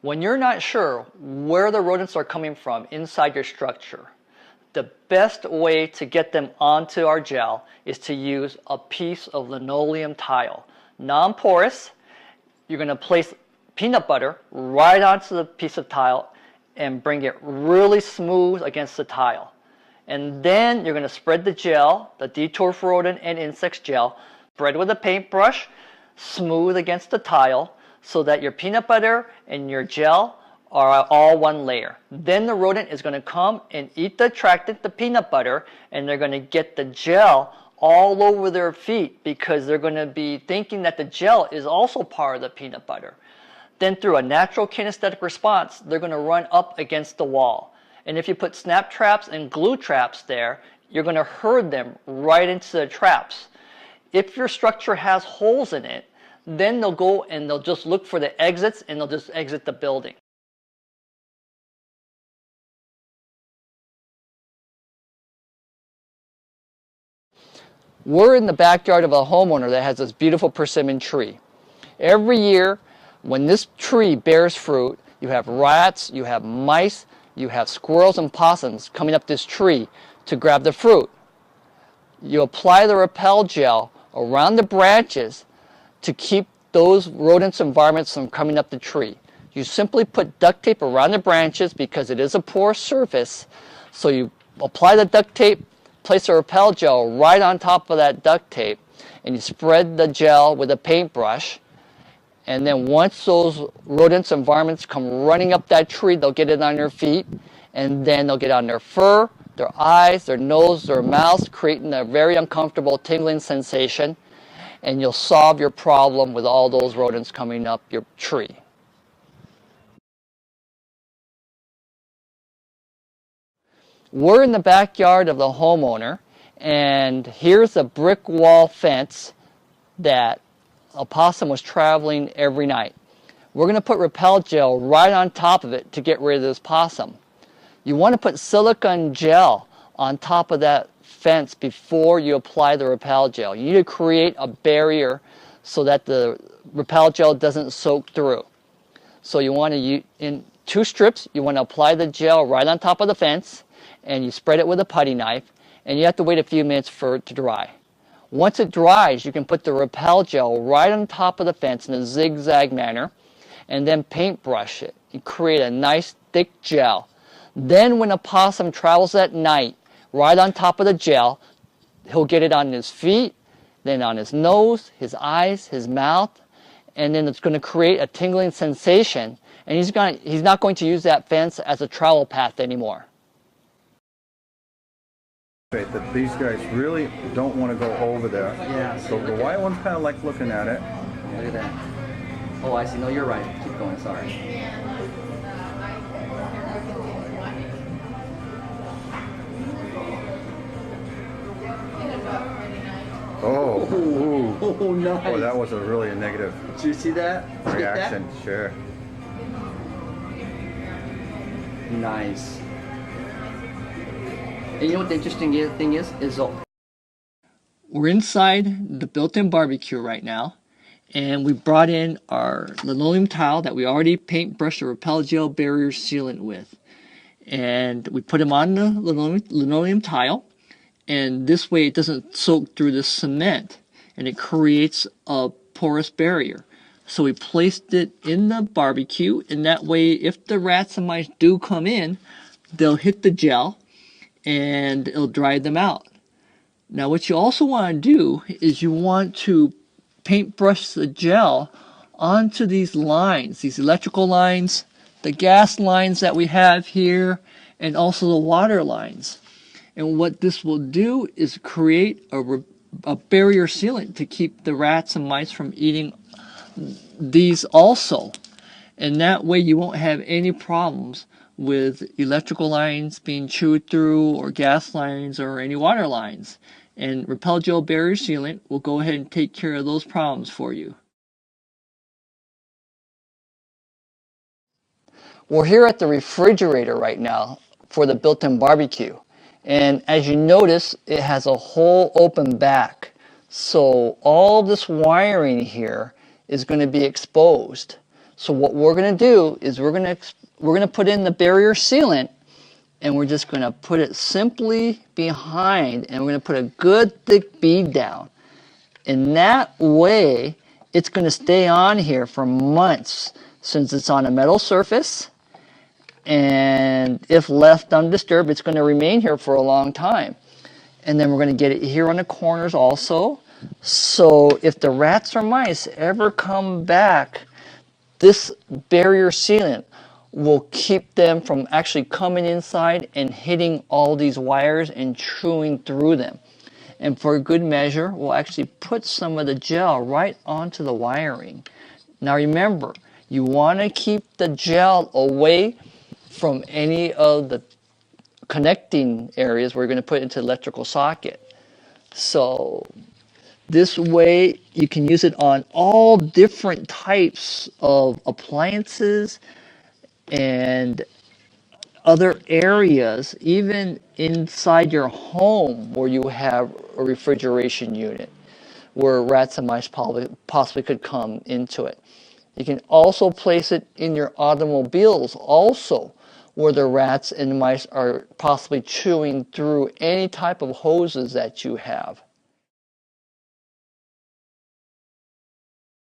When you're not sure where the rodents are coming from inside your structure, the best way to get them onto our gel is to use a piece of linoleum tile. Non-porous, you're going to place peanut butter right onto the piece of tile and bring it really smooth against the tile. And then you're going to spread the gel, the Detour for Rodent and Insects gel, spread with a paintbrush, smooth against the tile so that your peanut butter and your gel are all one layer. Then the rodent is going to come and eat the attractant, the peanut butter, and they're going to get the gel all over their feet because they're going to be thinking that the gel is also part of the peanut butter. Then through a natural kinesthetic response, they're going to run up against the wall. And if you put snap traps and glue traps there, you're going to herd them right into the traps. If your structure has holes in it, then they'll go and they'll just look for the exits and they'll just exit the building. We're in the backyard of a homeowner that has this beautiful persimmon tree. Every year, when this tree bears fruit, you have rats, you have mice, you have squirrels and possums coming up this tree to grab the fruit. You apply the repel gel around the branches to keep those rodents and varmints from coming up the tree. You simply put duct tape around the branches because it is a porous surface. So you apply the duct tape, place the repel gel right on top of that duct tape, and you spread the gel with a paintbrush. And then once those rodents and varmints come running up that tree, they'll get it on their feet, and then they'll get on their fur, their eyes, their nose, their mouths, creating a very uncomfortable tingling sensation. And you'll solve your problem with all those rodents coming up your tree. We're in the backyard of the homeowner, and here's a brick wall fence that a possum was traveling every night. We're going to put repel gel right on top of it to get rid of this possum. You want to put silicone gel on top of that fence before you apply the repel gel. You need to create a barrier so that the repel gel doesn't soak through. So you want to, in 2 strips, you want to apply the gel right on top of the fence, and you spread it with a putty knife, and you have to wait a few minutes for it to dry. Once it dries, you can put the repel gel right on top of the fence in a zigzag manner, and then paintbrush it and create a nice thick gel. Then when a possum travels at night, right on top of the gel, he'll get it on his feet, then on his nose, his eyes, his mouth, and then it's going to create a tingling sensation, and he's not going to use that fence as a travel path anymore. That these guys really don't want to go over there. Yeah. So the white one's kind of like looking at it. Look at that. Oh, I see. No, you're right. Keep going. Sorry. Oh, ooh. Oh, nice. Oh, that was a really negative Did you see that? reaction. Sure. Nice. And you know what the interesting thing is we're inside the built-in barbecue right now, and we brought in our linoleum tile that we already paintbrushed a repel gel barrier sealant with, and we put them on the linoleum tile, and this way it doesn't soak through the cement, and it creates a porous barrier. So we placed it in the barbecue, and that way if the rats and mice do come in, they'll hit the gel and it'll dry them out. Now what you also want to do is you want to paintbrush the gel onto these lines, these electrical lines, the gas lines that we have here, and also the water lines. And what this will do is create a barrier sealant to keep the rats and mice from eating these also. And that way you won't have any problems with electrical lines being chewed through, or gas lines, or any water lines. And repel gel barrier sealant will go ahead and take care of those problems for you. We're here at the refrigerator right now for the built-in barbecue. And as you notice, it has a whole open back. So all this wiring here is going to be exposed. So what we're going to do is we're going to put in the barrier sealant, and we're just going to put it simply behind, and we're going to put a good thick bead down. And that way, it's going to stay on here for months, since it's on a metal surface. And if left undisturbed, it's going to remain here for a long time. And then we're going to get it here on the corners also. So if the rats or mice ever come back, this barrier sealant will keep them from actually coming inside and hitting all these wires and chewing through them. And for good measure, we'll actually put some of the gel right onto the wiring. Now remember, you want to keep the gel away from any of the connecting areas where you're going to put it into the electrical socket. So this way you can use it on all different types of appliances and other areas, even inside your home where you have a refrigeration unit where rats and mice possibly could come into it. You can also place it in your automobiles also, where the rats and mice are possibly chewing through any type of hoses that you have.